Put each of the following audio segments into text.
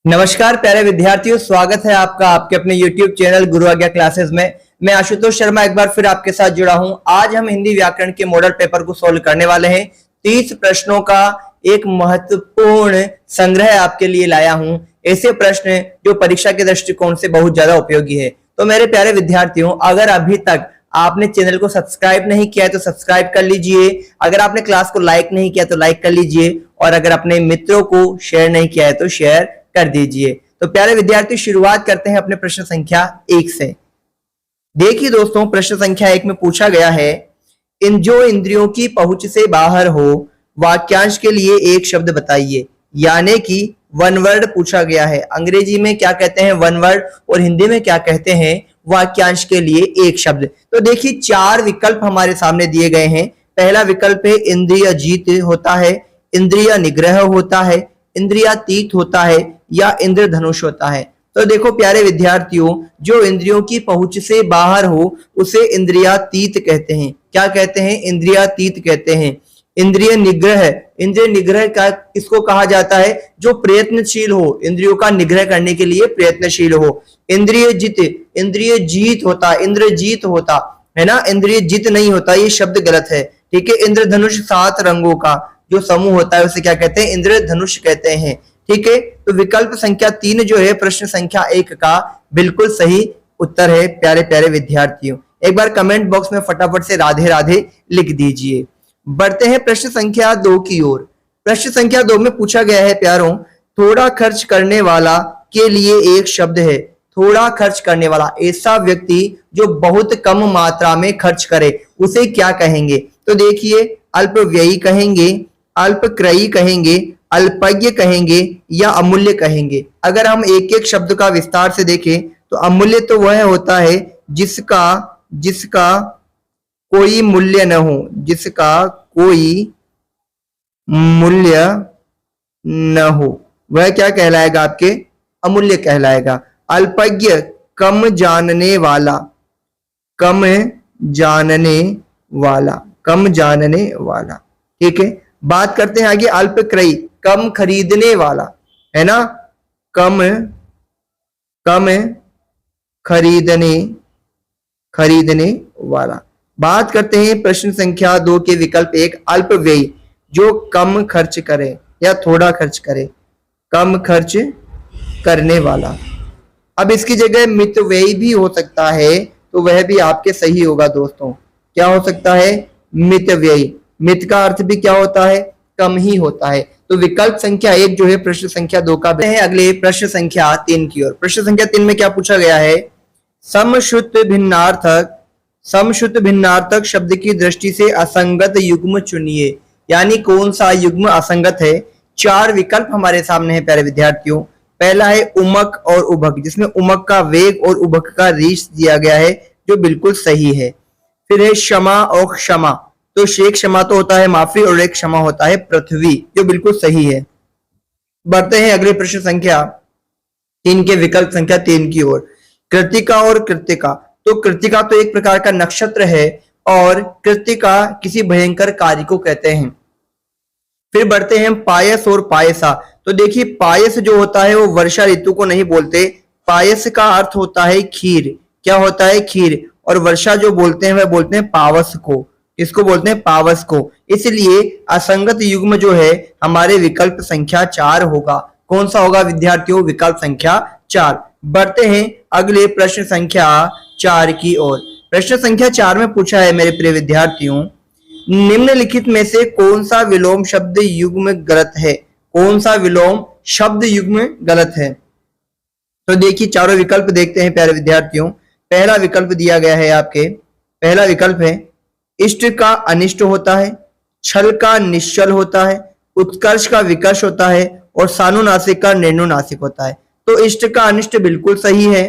नमस्कार प्यारे विद्यार्थियों, स्वागत है आपका आपके अपने YouTube चैनल गुरु आज्ञा क्लासेस में। मैं आशुतोष शर्मा एक बार फिर आपके साथ जुड़ा हूं। आज हम हिंदी व्याकरण के मॉडल पेपर को सोल्व करने वाले हैं। 30 प्रश्नों का एक महत्वपूर्ण संग्रह आपके लिए लाया हूं। ऐसे प्रश्न जो परीक्षा के दृष्टिकोण से बहुत ज्यादा उपयोगी है। तो मेरे प्यारे विद्यार्थियों, अगर अभी तक आपने चैनल को सब्सक्राइब नहीं किया है तो सब्सक्राइब कर लीजिए। अगर आपने क्लास को लाइक नहीं किया तो लाइक कर लीजिए, और अगर अपने मित्रों को शेयर नहीं किया है तो शेयर कर दीजिए। तो प्यारे विद्यार्थी, शुरुआत करते हैं अपने प्रश्न संख्या 1 से। देखिए दोस्तों, प्रश्न संख्या 1 में पूछा गया है, इन जो इंद्रियों की पहुंच से बाहर हो वाक्यांश के लिए एक शब्द बताइए। यानी कि वन वर्ड पूछा गया है। अंग्रेजी में क्या कहते हैं वन वर्ड, और हिंदी में क्या कहते हैं वाक्यांश के लिए एक शब्द। तो देखिए 4 विकल्प हमारे सामने दिए गए हैं। पहला विकल्प है इंद्रिय जीत होता है, इंद्रिय निग्रह होता है, इंद्रियातीत होता है, या इंद्रधनुष होता है। तो देखो प्यारे विद्यार्थियों, जो इंद्रियों की पहुंच से बाहर हो उसे इंद्रियातीत कहते हैं। क्या कहते हैं? इंद्रियातीत कहते हैं। इंद्रिय निग्रह का किसको कहा जाता है? जो प्रयत्नशील हो, इंद्रियों का निग्रह करने के लिए प्रयत्नशील हो। इंद्रिय जीत होता, इंद्रजीत होता है ना, इंद्रिय जीत नहीं होता, ये शब्द गलत है। ठीक है। इंद्रधनुष 7 रंगों का जो समूह होता है उसे क्या कहते हैं? इंद्रधनुष कहते हैं। ठीक है। तो विकल्प संख्या 3 जो है प्रश्न संख्या 1 का बिल्कुल सही उत्तर है प्यारे प्यारे विद्यार्थियों। एक बार कमेंट बॉक्स में फटाफट से राधे राधे लिख दीजिए। बढ़ते हैं प्रश्न संख्या 2 की ओर। प्रश्न संख्या 2 में पूछा गया है प्यारों, थोड़ा खर्च करने वाला के लिए एक शब्द है। थोड़ा खर्च करने वाला, ऐसा व्यक्ति जो बहुत कम मात्रा में खर्च करे, उसे क्या कहेंगे? तो देखिए, अल्पव्ययी कहेंगे, अल्पक्रयी कहेंगे, अल्पज्ञ कहेंगे, या अमूल्य कहेंगे। अगर हम एक एक शब्द का विस्तार से देखें तो अमूल्य तो वह होता है जिसका कोई मूल्य न हो, जिसका कोई मूल्य न हो, वह क्या कहलाएगा? आपके अमूल्य कहलाएगा। अल्पज्ञ, कम जानने वाला, कम जानने वाला। ठीक है। बात करते हैं आगे अल्पक्रयी, कम खरीदने वाला, है ना, कम खरीदने वाला। बात करते हैं प्रश्न संख्या 2 के विकल्प 1 अल्पव्ययी, जो कम खर्च करे या थोड़ा खर्च करे, कम खर्च करने वाला। अब इसकी जगह मितव्ययी भी हो सकता है, तो वह भी आपके सही होगा दोस्तों। क्या हो सकता है? मितव्ययी। मित का अर्थ भी क्या होता है? कम ही होता है। तो विकल्प संख्या 1 जो है प्रश्न संख्या 2 का है। अगले प्रश्न संख्या 3 की ओर। प्रश्न संख्या 3 में क्या पूछा गया है? समश्रुत भिन्नार्थक शब्द की दृष्टि से असंगत युग्म चुनिए। यानी कौन सा युग्म असंगत है? 4 विकल्प हमारे सामने है प्यारे विद्यार्थियों। पहला है उमक और उभक, जिसमें उमक का वेग और उभक का रीच दिया गया है, जो बिल्कुल सही है। फिर है क्षमा और क्षमा, तो शेख क्षमा तो होता है माफी, और एक क्षमा होता है पृथ्वी, जो बिल्कुल सही है। बढ़ते हैं अगले प्रश्न संख्या 3 के विकल्प संख्या 3 की ओर। कृतिका और कृतिका, तो कृतिका तो एक प्रकार का नक्षत्र है, और कृतिका किसी भयंकर कार्य को कहते हैं। फिर बढ़ते हैं पायस और पायसा। तो देखिए, पायस जो होता है वो वर्षा ऋतु को नहीं बोलते। पायस का अर्थ होता है खीर। क्या होता है? खीर। और वर्षा जो बोलते हैं वह बोलते हैं पावस को। इसको बोलते हैं पावस को। इसलिए असंगत युग्म जो है हमारे विकल्प संख्या 4 होगा। कौन सा होगा विद्यार्थियों? विकल्प संख्या 4। बढ़ते हैं अगले प्रश्न संख्या 4 की ओर। प्रश्न संख्या 4 में पूछा है मेरे प्रिय विद्यार्थियों, निम्नलिखित में से कौन सा विलोम शब्द युग्म गलत है? कौन सा विलोम शब्द युग्म गलत है? तो देखिए चारों विकल्प देखते हैं प्यारे विद्यार्थियों। पहला विकल्प दिया गया है आपके, पहला विकल्प है इष्ट का अनिष्ट होता है, छल का निश्चल होता है, उत्कर्ष का विकर्ष होता है, और सानुनासिक का निर्नुनासिक होता है। तो इष्ट का अनिष्ट बिल्कुल सही है,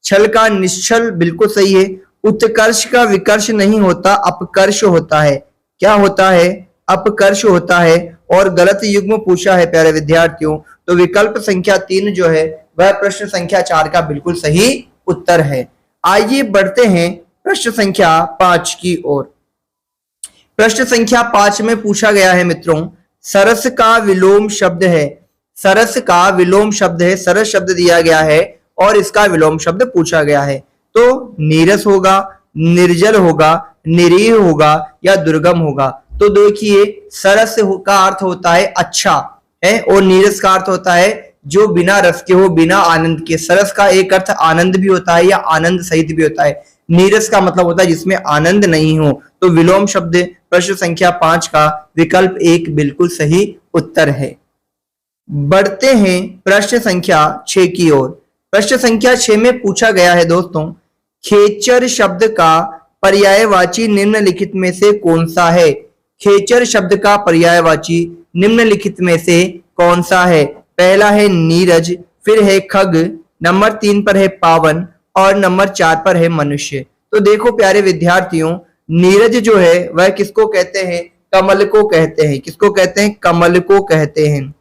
छल का निश्चल बिल्कुल सही है, उत्कर्ष का विकर्ष नहीं होता, अपकर्ष होता है। क्या होता है? अपकर्ष होता है। और गलत युग्म पूछा है प्यारे विद्यार्थियों, तो विकल्प संख्या 3 जो है वह प्रश्न संख्या 4 का बिल्कुल सही उत्तर है। आइए बढ़ते हैं प्रश्न संख्या 5 की ओर। प्रश्न संख्या 5 में पूछा गया है मित्रों, सरस का विलोम शब्द है, सरस का विलोम शब्द है, सरस शब्द दिया गया है और इसका विलोम शब्द पूछा गया है। तो नीरस होगा, निर्जल होगा, निरीह होगा या दुर्गम होगा। तो देखिए सरस का अर्थ होता है अच्छा है और नीरस का अर्थ होता है जो बिना रस के हो, बिना आनंद के। सरस का एक अर्थ आनंद भी होता है या आनंद सहित भी होता है। नीरस का मतलब होता है जिसमें आनंद नहीं हो। तो विलोम शब्द प्रश्न संख्या 5 का विकल्प 1 बिल्कुल सही उत्तर है। बढ़ते हैं प्रश्न संख्या 6 की ओर। प्रश्न संख्या 6 में पूछा गया है दोस्तों, खेचर शब्द का पर्यायवाची निम्नलिखित में से कौन सा है? खेचर शब्द का पर्यायवाची निम्नलिखित में से कौन सा है? पहला है नीरज, फिर है खग, नंबर 3 पर है पावन और नंबर 4 पर है मनुष्य। तो देखो प्यारे विद्यार्थियों, नीरज जो है वह किसको कहते हैं? कमल को कहते हैं। किसको कहते हैं? कमल को कहते हैं।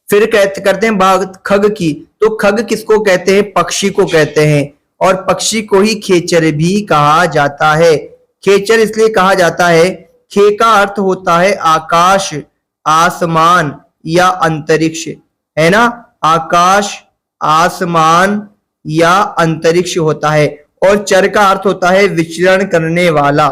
फिर करते हैं बात खग की। तो खग किसको कहते हैं? पक्षी को कहते हैं और पक्षी को ही खेचर भी कहा जाता है। खेचर इसलिए कहा जाता है, खे का अर्थ होता है आकाश, आसमान या अंतरिक्ष, है ना। आकाश, आसमान या अंतरिक्ष होता है। और चर का अर्थ होता है विचरण करने वाला।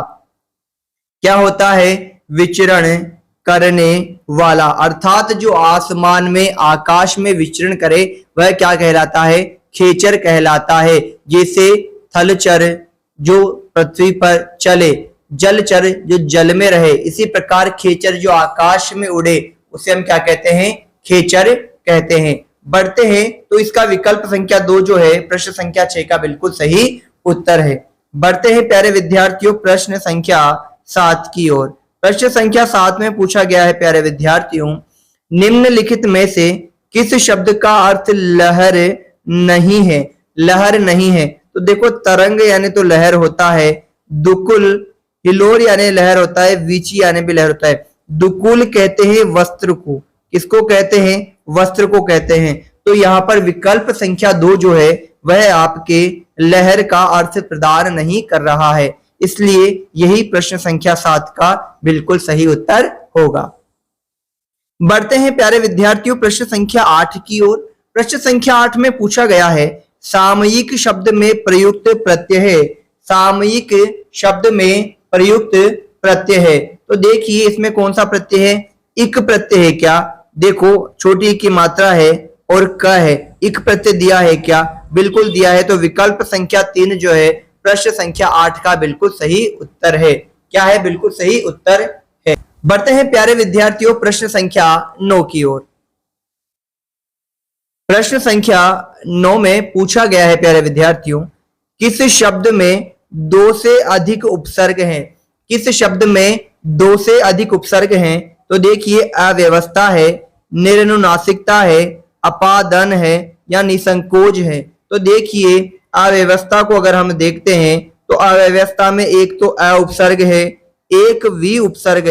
क्या होता है? विचरण करने वाला। अर्थात जो आसमान में, आकाश में विचरण करे वह क्या कहलाता है? खेचर कहलाता है। जैसे थलचर जो पृथ्वी पर चले, जलचर जो जल में रहे, इसी प्रकार खेचर जो आकाश में उड़े उसे हम क्या कहते हैं? खेचर कहते हैं। बढ़ते हैं तो इसका विकल्प संख्या 2 जो है प्रश्न संख्या 6 का बिल्कुल सही उत्तर है। बढ़ते हैं प्यारे विद्यार्थियों प्रश्न संख्या 7 की ओर। प्रश्न संख्या 7 में पूछा गया है प्यारे विद्यार्थियों, निम्नलिखित में से किस शब्द का अर्थ लहर नहीं है? लहर नहीं है तो देखो तरंग यानी तो लहर होता है, दुकुल, हिलोर यानी लहर होता है, वीची यानी भी लहर होता है। दुकुल कहते हैं वस्त्र को। किसको कहते हैं? वस्त्र को कहते हैं। तो यहाँ पर विकल्प संख्या 2 जो है वह आपके लहर का अर्थ प्रदान नहीं कर रहा है, इसलिए यही प्रश्न संख्या 7 का बिल्कुल सही उत्तर होगा। बढ़ते हैं प्यारे विद्यार्थियों प्रश्न संख्या 8 की ओर। प्रश्न संख्या 8 में पूछा गया है, सामयिक शब्द में प्रयुक्त प्रत्यय है। सामयिक शब्द में प्रयुक्त प्रत्यय है तो देखिए इसमें कौन सा प्रत्यय है? इक प्रत्यय है क्या? देखो छोटी की मात्रा है और क है, इक प्रत्यय दिया है क्या? बिल्कुल दिया है। तो विकल्प संख्या 3 जो है प्रश्न संख्या 8 का बिल्कुल सही उत्तर है। क्या है? बिल्कुल सही उत्तर है। बढ़ते हैं प्यारे विद्यार्थियों प्रश्न संख्या 9 की ओर। प्रश्न संख्या 9 में पूछा गया है प्यारे विद्यार्थियों, किस शब्द में 2 से अधिक उपसर्ग हैं? किस शब्द में 2 से अधिक उपसर्ग हैं? तो देखिए अव्यवस्था है, निरनुनासिकता है, अपादन है या निसंकोच है। तो देखिए अव्यवस्था को अगर हम देखते हैं तो अव्यवस्था में एक तो अ उपसर्ग है, एक वी उपसर्ग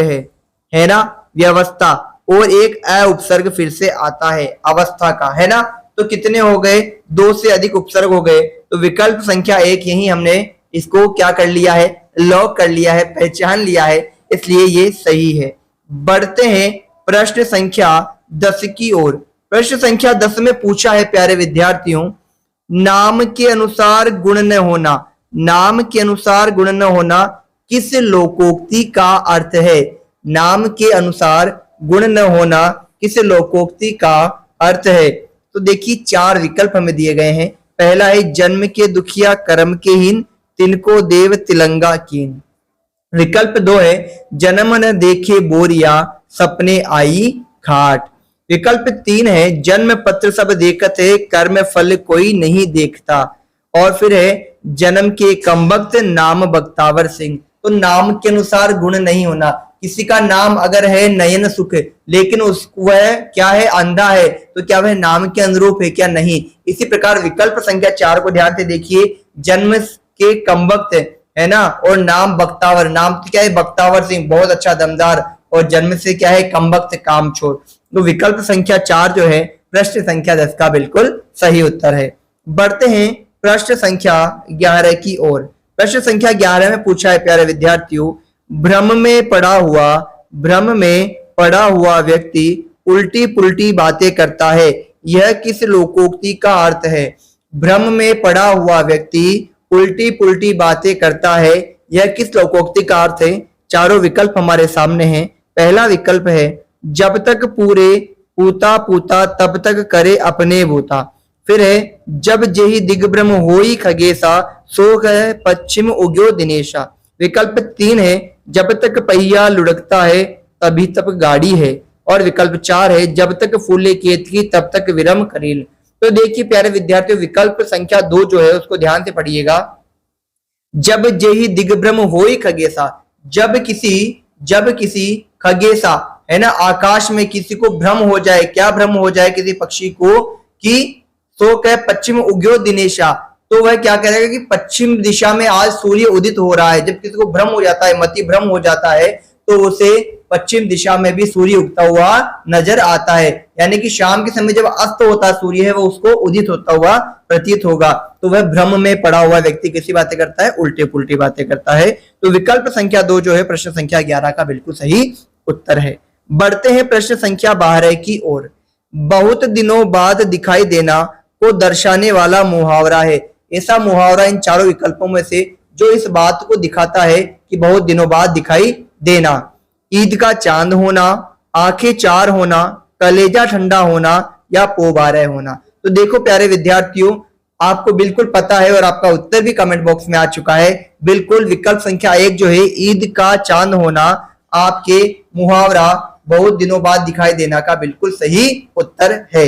है ना, व्यवस्था, और एक अ उपसर्ग फिर से आता है अवस्था का, है ना। तो कितने हो गए? 2 से अधिक उपसर्ग हो गए। तो विकल्प संख्या 1 यही हमने इसको क्या कर लिया है? लॉक कर लिया है, पहचान लिया है, इसलिए ये सही है। बढ़ते हैं प्रश्न संख्या 10 की ओर। प्रश्न संख्या 10 में पूछा है प्यारे विद्यार्थियों, नाम के अनुसार गुण न होना। नाम के अनुसार गुण न होना किस लोकोक्ति का अर्थ है? नाम के अनुसार गुण न होना किस लोकोक्ति का अर्थ है? तो देखिए 4 विकल्प हमें दिए गए हैं। पहला है जन्म के दुखिया कर्म के हीन, तिनको देव तिलंगा कीन। विकल्प 2 है जन्म न देखे बोरिया, सपने आई खाट। विकल्प 3 है जन्म पत्र सब देखत है, कर्म फल कोई नहीं देखता। और फिर है जन्म के कमबख्त नाम बख्तावर सिंह। तो नाम के अनुसार गुण नहीं होना, किसी का नाम अगर है नयन सुख लेकिन वह क्या है? अंधा है, तो क्या वह नाम के अनुरूप है क्या? नहीं। इसी प्रकार विकल्प संख्या 4 को ध्यान से देखिए, जन्म के कमबख्त है ना, और नाम बख्तावर, नाम तो क्या है? बख्तावर सिंह, बहुत अच्छा दमदार, और जन्म से क्या है? कमबख्त कामचोर। तो विकल्प संख्या 4 जो है प्रश्न संख्या 10 का बिल्कुल सही उत्तर है। बढ़ते हैं प्रश्न संख्या 11 की ओर। प्रश्न संख्या 11 में पूछा है प्यारे विद्यार्थियों, भ्रम में पड़ा हुआ व्यक्ति उल्टी पुल्टी बातें करता है, यह किस लोकोक्ति का अर्थ है? भ्रम में पड़ा हुआ व्यक्ति उल्टी पुल्टी बातें करता है, यह किस लोकोक्ति का अर्थ है? चारों विकल्प हमारे सामने हैं। पहला विकल्प है जब तक पूरे पूता पूता तब तक करे अपने बूता। फिर है जब जेहि दिग्भ्रम होई खगेसा सो कह पश्चिम उग्यो दिनेशा। विकल्प 3 है जब तक पहिया लुढ़कता है तभी तक गाड़ी है। और विकल्प 4 है जब तक फूले केतकी तब तक विरम करील। तो देखिए प्यारे विद्यार्थियों, विकल्प संख्या 2 जो है उसको ध्यान से पढ़िएगा। जब जेहि दिग्भ्रम होई खगेसा, जब किसी खगेसा है ना, आकाश में किसी को भ्रम हो जाए, क्या भ्रम हो जाए किसी पक्षी को कि सो कह पश्चिम उग्यो दिनेशा, तो वह क्या करेगा कि पश्चिम दिशा में आज सूर्य उदित हो रहा है। जब किसी को भ्रम हो जाता है, मति भ्रम हो जाता है, तो उसे पश्चिम दिशा में भी सूर्य उगता हुआ नजर आता है। यानी कि शाम के समय जब अस्त होता सूर्य है, वो उसको उदित होता हुआ प्रतीत होगा। तो वह भ्रम में पड़ा हुआ व्यक्ति कैसी बातें करता है? उल्टे पुल्टी बातें करता है। तो विकल्प संख्या 2 जो है प्रश्न संख्या 11 का बिल्कुल सही उत्तर है। बढ़ते हैं प्रश्न संख्या 12 की ओर। बहुत दिनों बाद दिखाई देना को दर्शाने वाला मुहावरा है। ऐसा मुहावरा इन चारों विकल्पों में से जो इस बात को दिखाता है कि बहुत दिनों बाद दिखाई देना। ईद का चांद होना, आंखें चार होना, कलेजा ठंडा होना या पोबारह होना। तो देखो प्यारे विद्यार्थियों, आपको बिल्कुल पता है और आपका उत्तर भी कमेंट बॉक्स में आ चुका है। बिल्कुल विकल्प संख्या 1 जो है ईद का चांद होना आपके मुहावरा बहुत दिनों बाद दिखाई देना का बिल्कुल सही उत्तर है।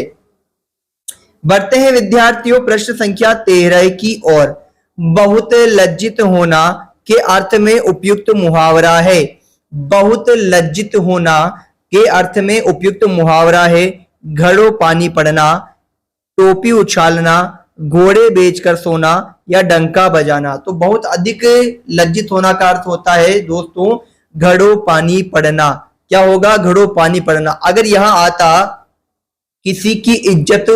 बढ़ते हैं विद्यार्थियों प्रश्न संख्या 13 की ओर। बहुत लज्जित होना के अर्थ में उपयुक्त मुहावरा है। बहुत लज्जित होना के अर्थ में उपयुक्त मुहावरा है घड़ों पानी पड़ना, टोपी उछालना, घोड़े बेचकर सोना या डंका बजाना। तो बहुत अधिक लज्जित होना का अर्थ होता है दोस्तों घड़ों पानी पड़ना। क्या होगा? घड़ों पानी पड़ना। अगर यहां आता किसी की इज्जत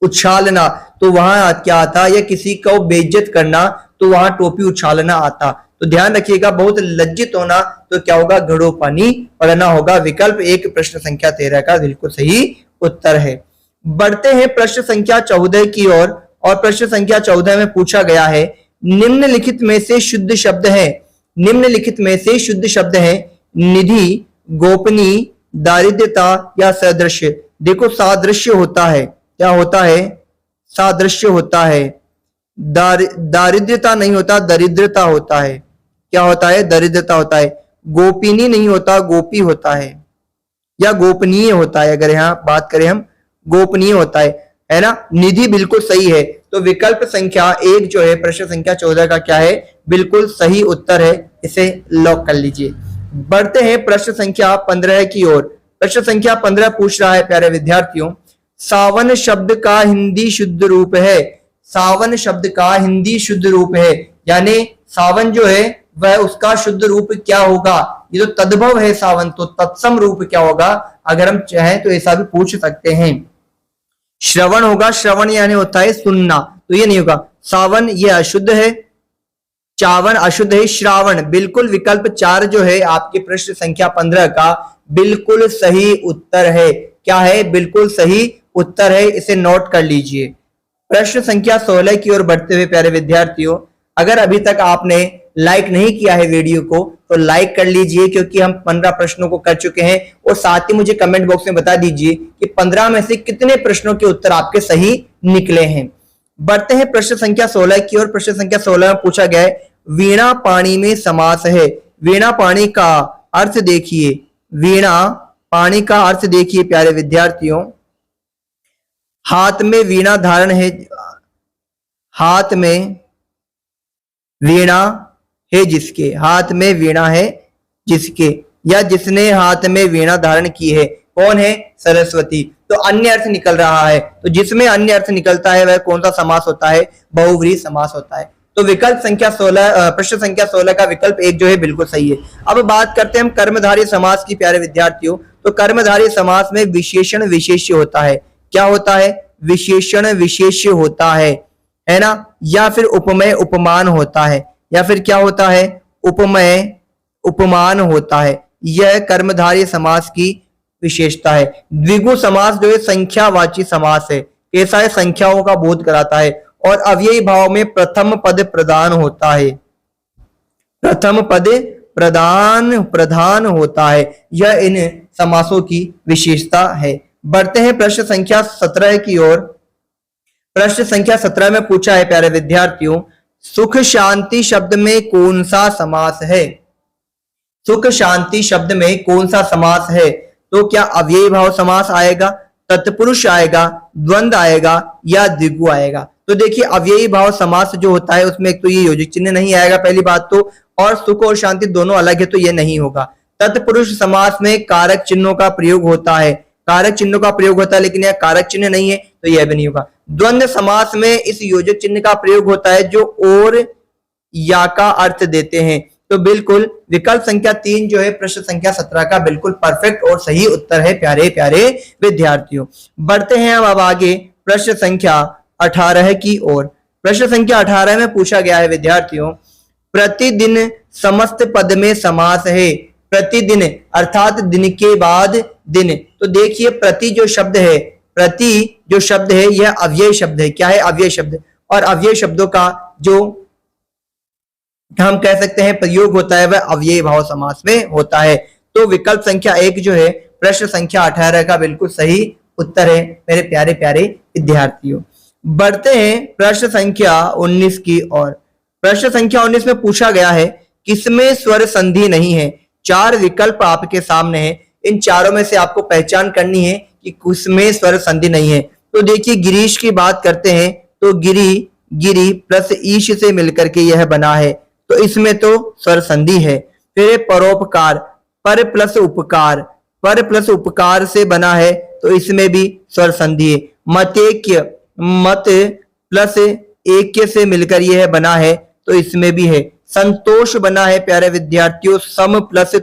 उछालना तो वहां क्या आता? या किसी को बेइज्जत करना तो वहां टोपी उछालना आता। तो ध्यान रखिएगा, बहुत लज्जित होना तो क्या होगा? घड़ों पानी पड़ना होगा। विकल्प 1 प्रश्न संख्या 13 का बिल्कुल सही उत्तर है। बढ़ते हैं प्रश्न संख्या 14 की ओर। और प्रश्न संख्या 14 में पूछा गया है निम्नलिखित में से शुद्ध शब्द है। निम्नलिखित में से शुद्ध शब्द है निधि, गोपनीय, दारिद्र्यता या सादृश्य। देखो सादृश्य होता है, क्या होता है? सादृश्य होता है। दारिद्र्यता नहीं होता, दरिद्रता होता है। क्या होता है? दरिद्रता होता है। गोपिनी नहीं होता, गोपी होता है या गोपनीय होता है। अगर यहां बात करें हम, गोपनीय होता है ना। निधि बिल्कुल सही है। तो विकल्प संख्या 1 जो है प्रश्न संख्या 14 का क्या है? बिल्कुल सही उत्तर है। इसे लॉक कर लीजिए। बढ़ते हैं प्रश्न संख्या 15 की ओर। प्रश्न संख्या 15 पूछ रहा है प्यारे विद्यार्थियों, सावन शब्द का हिंदी शुद्ध रूप है। सावन शब्द का हिंदी शुद्ध रूप है, यानी सावन जो है वह उसका शुद्ध रूप क्या होगा? ये तो तद्भव है सावन, तो तत्सम रूप क्या होगा? अगर हम चाहें तो ऐसा भी पूछ सकते हैं। श्रवण होगा, श्रवण यानी होता है सुनना, तो ये नहीं होगा। सावन ये अशुद्ध है, चावन अशुद्ध है, श्रावण बिल्कुल विकल्प 4 जो है आपके प्रश्न संख्या 15 का बिल्कुल सही उत्तर है। क्या है? बिल्कुल सही उत्तर है। इसे नोट कर लीजिए। प्रश्न संख्या 16 की ओर बढ़ते हुए प्यारे विद्यार्थियों, अगर अभी तक आपने लाइक नहीं किया है वीडियो को तो लाइक कर लीजिए, क्योंकि हम 15 प्रश्नों को कर चुके हैं। और साथ ही मुझे कमेंट बॉक्स में बता दीजिए कि 15 में से कितने प्रश्नों के उत्तर आपके सही निकले हैं। बढ़ते हैं प्रश्न संख्या 16 की ओर। प्रश्न संख्या 16 में पूछा गया है वीणा पाणी में समास है। वीणा पाणी का अर्थ देखिए। वीणा पाणी का अर्थ देखिए प्यारे विद्यार्थियों, हाथ में वीणा धारण है, हाथ में वीणा है जिसके, हाथ में वीणा है जिसके, या जिसने हाथ में वीणा धारण की है। कौन है? सरस्वती। तो अन्य अर्थ निकल रहा है, तो जिसमें अन्य अर्थ निकलता है वह कौन सा समास होता है? बहुव्रीहि समास होता है। तो विकल्प संख्या 16 प्रश्न संख्या 16 का विकल्प 1 जो है बिल्कुल सही है। अब बात करते हैं हम कर्मधारय समास की प्यारे विद्यार्थियों। तो कर्मधारय समास में विशेषण विशेष्य होता है। क्या होता है? विशेषण विशेष्य होता है ना, या फिर उपमेय उपमान होता है, या फिर क्या होता है? उपमेय उपमान होता है। यह कर्मधारय समास की विशेषता है। द्विगु समास जो है संख्यावाची समास है, कैसा है, संख्याओं का बोध कराता है। और अव्ययी भाव में प्रथम पद प्रधान होता है, प्रथम पद प्रधान होता है। यह इन समासों की विशेषता है। बढ़ते हैं प्रश्न संख्या 17 की ओर। प्रश्न संख्या 17 में पूछा है प्यारे विद्यार्थियों, सुख शांति शब्द में कौन सा समास है? सुख शांति शब्द में कौन सा समास है? तो क्या अव्ययी भाव समास आएगा, तत्पुरुष आएगा, द्वंद्व आएगा या द्विगु आएगा? तो देखिए अव्ययी भाव समास जो होता है उसमें एक तो ये योजक चिन्ह नहीं आएगा पहली बात तो, और सुख और शांति दोनों अलग है तो ये नहीं होगा। तत्पुरुष समास में कारक चिन्हों का प्रयोग होता है, कारक चिन्हों का प्रयोग होता है, लेकिन यह कारक चिन्ह नहीं है तो यह भी नहीं होगा। द्वंद्व समास में इस योजक चिन्ह का प्रयोग होता है जो और या का अर्थ देते हैं। तो बिल्कुल विकल्प संख्या 3 जो है प्रश्न संख्या 17 का बिल्कुल परफेक्ट और सही उत्तर है प्यारे प्यारे विद्यार्थियों। बढ़ते हैं हम अब आगे प्रश्न संख्या 18 की ओर। प्रश्न संख्या 18 में पूछा गया है विद्यार्थियों, प्रतिदिन समस्त पद में समास है। प्रतिदिन अर्थात दिन के बाद दिन। तो देखिए प्रति जो शब्द है, प्रति जो शब्द है यह अव्यय शब्द है। क्या है? अव्यय शब्द। और अव्यय शब्दों का जो हम कह सकते हैं प्रयोग होता है वह अव्ययी भाव समास में होता है। तो विकल्प संख्या 1 जो है प्रश्न संख्या 18 का बिल्कुल सही उत्तर है मेरे प्यारे प्यारे विद्यार्थियों। बढ़ते हैं प्रश्न संख्या 19 की ओर। प्रश्न संख्या 19 में पूछा गया है किसमें स्वर संधि नहीं है? 4 विकल्प आपके सामने हैं, इन चारों में से आपको पहचान करनी है कि किसमें स्वर संधि नहीं है। तो देखिए गिरीश की बात करते हैं तो गिरी प्लस ईश से मिलकर के यह बना है तो इसमें तो स्वर संधि है। फिर परोपकार, पर प्लस उपकार से बना है तो इसमें भी स्वर संधि है। मतेक्य, मत प्लस ऐक्य से मिलकर यह बना है तो इसमें भी है। संतोष बना है प्यारे विद्यार्थियों सम प्लस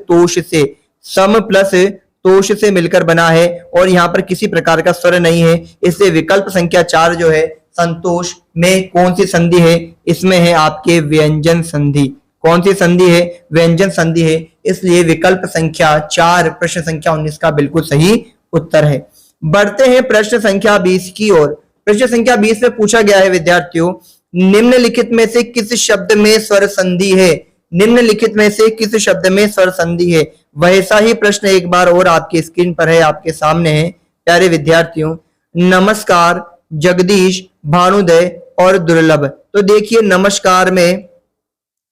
तोष से मिलकर बना है और यहाँ पर किसी प्रकार का स्वर नहीं है। इससे विकल्प संख्या 4 जो है संतोष में कौन सी संधि है? इसमें है आपके व्यंजन संधि। कौन सी संधि है? व्यंजन संधि है। इसलिए विकल्प संख्या 4 प्रश्न संख्या 19 का बिल्कुल सही उत्तर है। बढ़ते हैं प्रश्न संख्या 20 की ओर। प्रश्न संख्या 20 में पूछा गया है विद्यार्थियों, निम्नलिखित में से किस शब्द में स्वर संधि है? निम्नलिखित में से किस शब्द में स्वर संधि है? वैसा ही प्रश्न एक बार और आपकी स्क्रीन पर है, आपके सामने है प्यारे विद्यार्थियों। नमस्कार, जगदीश, भानुदय और दुर्लभ। तो देखिए नमस्कार में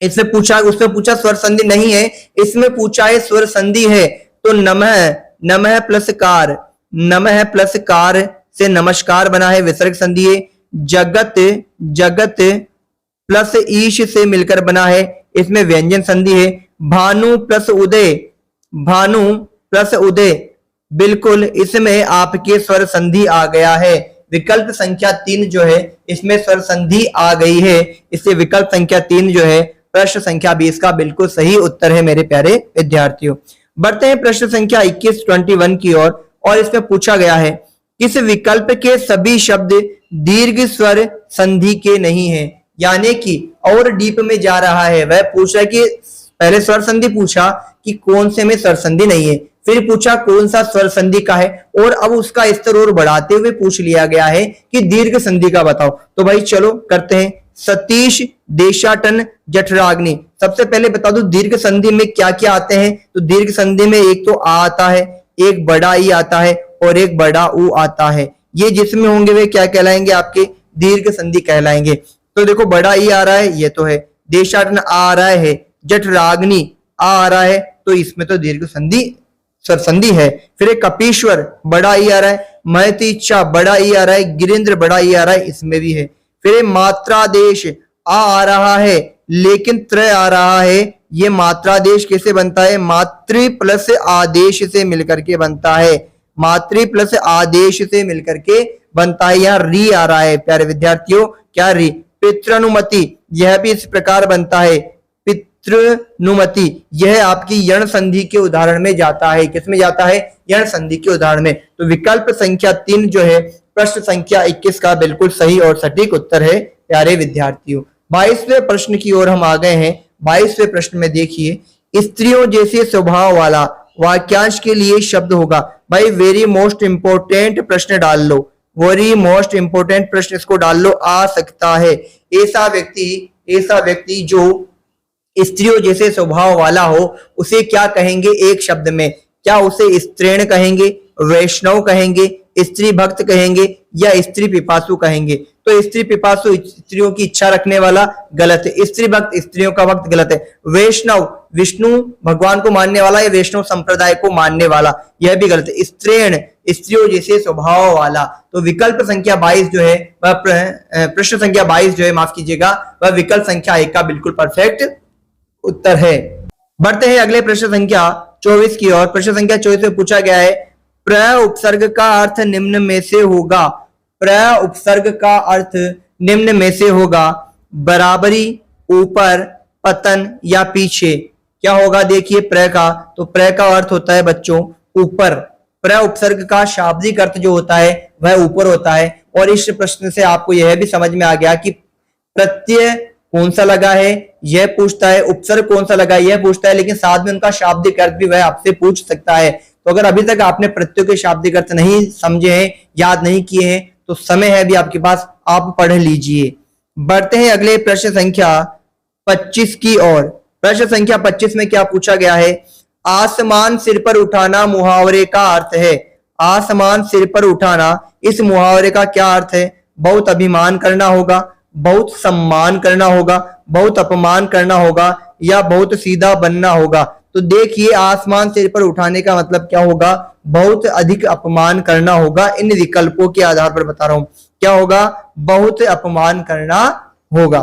इसमें पूछा, उसमें पूछा स्वर संधि नहीं है, इसमें पूछा है स्वर संधि है। तो नमः प्लस कार से नमस्कार बना है, विसर्ग संधि है। जगत प्लस ईश से मिलकर बना है, इसमें व्यंजन संधि है। भानु प्लस उदय बिल्कुल इसमें आपके स्वर संधि आ गया है। विकल्प संख्या 3 जो है इसमें स्वर संधि आ गई है। इससे विकल्प संख्या 3 जो है प्रश्न संख्या 20 का बिल्कुल सही उत्तर है मेरे प्यारे विद्यार्थियों। बढ़ते हैं प्रश्न संख्या 21 की ओर और इसमें पूछा गया है किस विकल्प के सभी शब्द दीर्घ स्वर संधि के नहीं है? यानी कि और डीप में जा रहा है। वह पूछ रहा है कि पहले स्वर संधि पूछा कि कौन से में स्वर संधि नहीं है, फिर पूछा कौन सा स्वर संधि का है, और अब उसका स्तर और बढ़ाते हुए पूछ लिया गया है कि दीर्घ संधि का बताओ। तो भाई चलो करते हैं। सतीश, देशाटन, जठराग्नि। सबसे पहले बता दो दीर्घ संधि में क्या क्या आते हैं। तो दीर्घ संधि में एक तो आ आता है, एक बड़ा ई आता है और एक बड़ा उ आता है। ये जिसमें होंगे वे क्या कहलाएंगे? आपके दीर्घ संधि कहलाएंगे। तो देखो बड़ा ई आ रहा है, ये तो है। देशाटन आ रहा है, जठराग्नि आ रहा है, तो इसमें तो दीर्घ संधि स्वर संधि है। फिर एक कपीश्वर बड़ा ई आ रहा है, महतीच्छा बड़ा ई आ रहा है, गिरिंद्र बड़ा ई आ रहा है, इसमें भी है। फिर मात्रादेश आ रहा है लेकिन त्रय आ रहा है। ये मात्रादेश कैसे बनता है? मातृ प्लस आदेश से मिलकर के बनता है। मातृ प्लस आदेश से मिलकर के बनता है। यहाँ री आ रहा है प्यारे विद्यार्थियों, क्या री? पितृनुमति, यह भी इस प्रकार बनता है। पितृनुमति यह आपकी यण संधि के उदाहरण में जाता है। किसमें जाता है? यण संधि के उदाहरण में। तो विकल्प संख्या 3 जो है प्रश्न संख्या 21 का बिल्कुल सही और सटीक उत्तर है प्यारे विद्यार्थियों। 22वें प्रश्न की ओर हम आ गए हैं। 22वें प्रश्न में देखिए, स्त्रियों जैसे स्वभाव वाला वाक्यांश के लिए शब्द होगा। भाई वेरी मोस्ट इंपोर्टेंट प्रश्न डाल लो, वेरी मोस्ट इंपोर्टेंट प्रश्न इसको डाल लो, आ सकता है। ऐसा व्यक्ति जो स्त्रियों जैसे स्वभाव वाला हो उसे क्या कहेंगे एक शब्द में? क्या उसे स्त्रीण कहेंगे, वैष्णव कहेंगे, स्त्री भक्त कहेंगे या स्त्री पिपासु कहेंगे? तो स्त्री पिपासु स्त्रियों की इच्छा रखने वाला गलत है, स्त्री भक्त स्त्रियों का भक्त गलत है, वैष्णव विष्णु भगवान को मानने वाला या वैष्णव संप्रदाय को मानने वाला यह भी गलत है, स्त्रीण स्त्रियों जैसे स्वभाव वाला। तो विकल्प संख्या 22 जो है वह प्रश्न संख्या 22 जो है, माफ कीजिएगा, वह विकल्प संख्या 1 का बिल्कुल परफेक्ट उत्तर है। बढ़ते हैं अगले प्रश्न संख्या 24 की ओर। प्रश्न संख्या 24 में पूछा गया है प्र उपसर्ग का अर्थ निम्न में से होगा। प्र उपसर्ग का अर्थ निम्न में से होगा, बराबरी, ऊपर, पतन या पीछे। क्या होगा देखिए प्र का, तो प्र का अर्थ होता है बच्चों ऊपर। प्र उपसर्ग का शाब्दिक अर्थ जो होता है वह ऊपर होता है। और इस प्रश्न से आपको यह भी समझ में आ गया कि प्रत्यय कौन सा लगा है यह पूछता है, उपसर्ग कौन सा लगा है यह पूछता है, लेकिन साथ में उनका शाब्दिक अर्थ भी वह आपसे पूछ सकता है। तो अगर अभी तक आपने प्रत्ययों के शाब्दिक अर्थ नहीं समझे हैं, याद नहीं किए हैं, तो समय है अभी आपके पास, आप पढ़ लीजिए। बढ़ते हैं अगले प्रश्न संख्या 25 की ओर। प्रश्न संख्या 25 में क्या पूछा गया है? आसमान सिर पर उठाना मुहावरे का अर्थ है। आसमान सिर पर उठाना, इस मुहावरे का क्या अर्थ है? बहुत अभिमान करना होगा, बहुत सम्मान करना होगा, बहुत अपमान करना होगा या बहुत सीधा बनना होगा। तो देखिए आसमान सिर पर उठाने का मतलब क्या होगा? बहुत अधिक अपमान करना होगा। इन विकल्पों के आधार पर बता रहा हूं क्या होगा, बहुत अपमान करना होगा।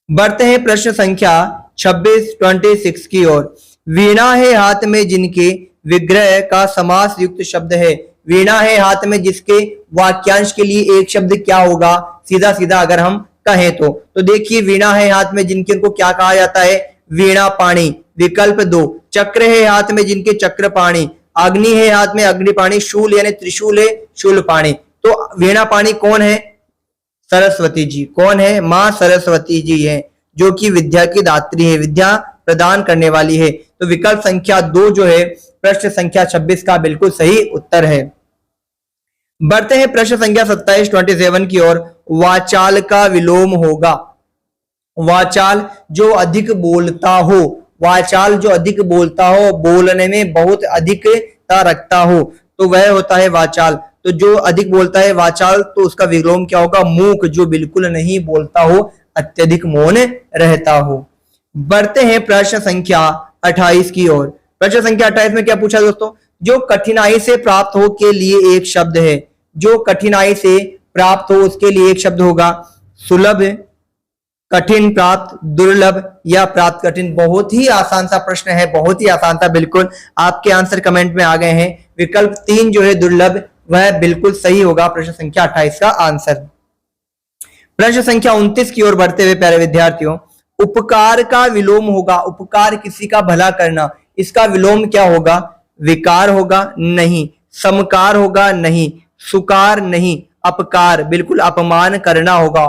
बढ़ते हैं प्रश्न संख्या 26 की ओर। वीणा है हाथ में जिनके विग्रह का समास युक्त शब्द है। वीणा है हाथ में जिसके वाक्यांश के लिए एक शब्द क्या होगा? सीधा सीधा अगर हम कहें तो देखिए वीणा है हाथ में जिनके, उनको क्या कहा जाता है? वीणा पाणी। विकल्प 2, चक्र है हाथ में जिनके, चक्र पाणी। अग्नि है हाथ में, अग्नि पाणी। शूल यानी त्रिशूल है, शूल पाणी। तो वीणा पाणी कौन है? सरस्वती जी। कौन है? मां सरस्वती जी है, जो कि विद्या की दात्री है, विद्या प्रदान करने वाली है। तो विकल्प संख्या 2 जो है प्रश्न संख्या 26 का बिल्कुल सही उत्तर है। बढ़ते हैं प्रश्न संख्या 27 की ओर। वाचाल का विलोम होगा। वाचाल जो अधिक बोलता हो, वाचाल जो अधिक बोलता हो, बोलने में बहुत अधिकता रखता हो, तो वह होता है वाचाल। तो जो अधिक बोलता है वाचाल, तो उसका विलोम क्या होगा? मूक, जो बिल्कुल नहीं बोलता हो, अत्यधिक मौन रहता हो। बढ़ते हैं प्रश्न संख्या 28 की ओर। प्रश्न संख्या 28 में क्या पूछा दोस्तों? जो कठिनाई से प्राप्त हो के लिए एक शब्द है। जो कठिनाई से प्राप्त हो उसके लिए एक शब्द होगा। सुलभ, कठिन प्राप्त, दुर्लभ या प्राप्त कठिन। बहुत ही आसान सा प्रश्न है, बहुत ही आसान था, बिल्कुल आपके आंसर कमेंट में आ गए हैं। विकल्प 3 जो है दुर्लभ, वह बिल्कुल सही होगा प्रश्न संख्या 28 का आंसर। प्रश्न संख्या 29 की ओर बढ़ते हुए प्यारे विद्यार्थियों, उपकार का विलोम होगा। उपकार किसी का भला करना, इसका विलोम क्या होगा? विकार होगा? नहीं। समकार होगा? नहीं। सुकार? नहीं। अपकार, बिल्कुल अपमान करना होगा।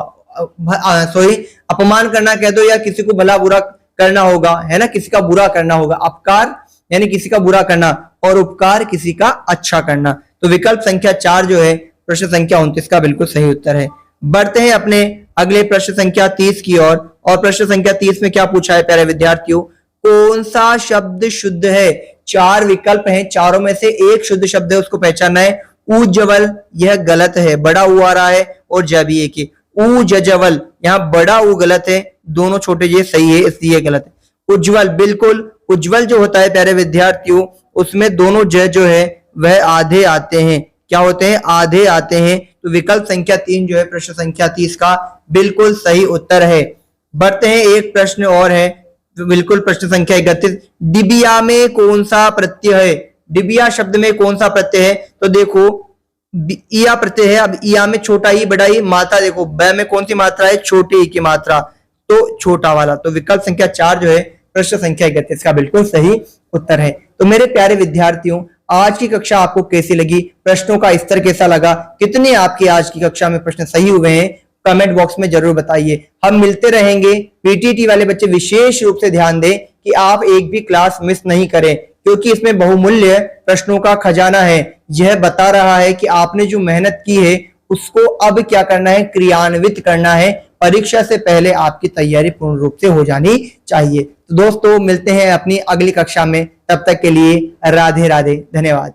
सॉरी, अपमान करना कह दो या किसी को भला बुरा करना होगा, है ना, किसी का बुरा करना होगा। अपकार यानी किसी का बुरा करना और उपकार किसी का अच्छा करना। तो विकल्प संख्या 4 जो है प्रश्न संख्या 29 का बिल्कुल सही उत्तर है। बढ़ते हैं अपने अगले प्रश्न संख्या 30 की ओर। और प्रश्न संख्या 30 में क्या पूछा है प्यारे विद्यार्थियों? कौन सा शब्द शुद्ध है? 4 विकल्प हैं, चारों में से एक शुद्ध शब्द है, उसको पहचानना है। उज्ज्वल, यह गलत है, बड़ा ऊ आ रहा है और ज भी एक ही। उज्ज्वल, यहाँ बड़ा ऊ गलत है, दोनों छोटे जे सही है, इसलिए गलत है। उज्ज्वल, बिल्कुल उज्ज्वल जो होता है प्यारे विद्यार्थियों, उसमें दोनों ज जो है वह आधे आते हैं। क्या होते हैं? आधे आते हैं। तो विकल्प संख्या 3 जो है प्रश्न संख्या 30 का बिल्कुल सही उत्तर है। बढ़ते हैं, एक प्रश्न और है, बिल्कुल प्रश्न संख्या 31। डिबिया में कौन सा प्रत्यय है? डिबिया शब्द में कौन सा प्रत्यय है? तो देखो इया प्रत्यय है। अब इया में छोटा ई, बड़ा ई, मात्रा देखो ब में कौन सी मात्रा है? छोटी ई की मात्रा, तो छोटा वाला। तो विकल्प संख्या 4 जो है प्रश्न संख्या 31 का बिल्कुल सही उत्तर है। तो मेरे प्यारे विद्यार्थियों, आज की कक्षा आपको कैसी लगी? प्रश्नों का स्तर कैसा लगा? कितने आपके आज की कक्षा में प्रश्न सही हुए हैं? कमेंट बॉक्स में जरूर बताइए। हम मिलते रहेंगे। पीटीटी वाले बच्चे विशेष रूप से ध्यान दें कि आप एक भी क्लास मिस नहीं करें, क्योंकि इसमें बहुमूल्य प्रश्नों का खजाना है। यह बता रहा है कि आपने जो मेहनत की है उसको अब क्या करना है, क्रियान्वित करना है। परीक्षा से पहले आपकी तैयारी पूर्ण रूप से हो जानी चाहिए। तो दोस्तों मिलते हैं अपनी अगली कक्षा में, तब तक के लिए राधे राधे, धन्यवाद।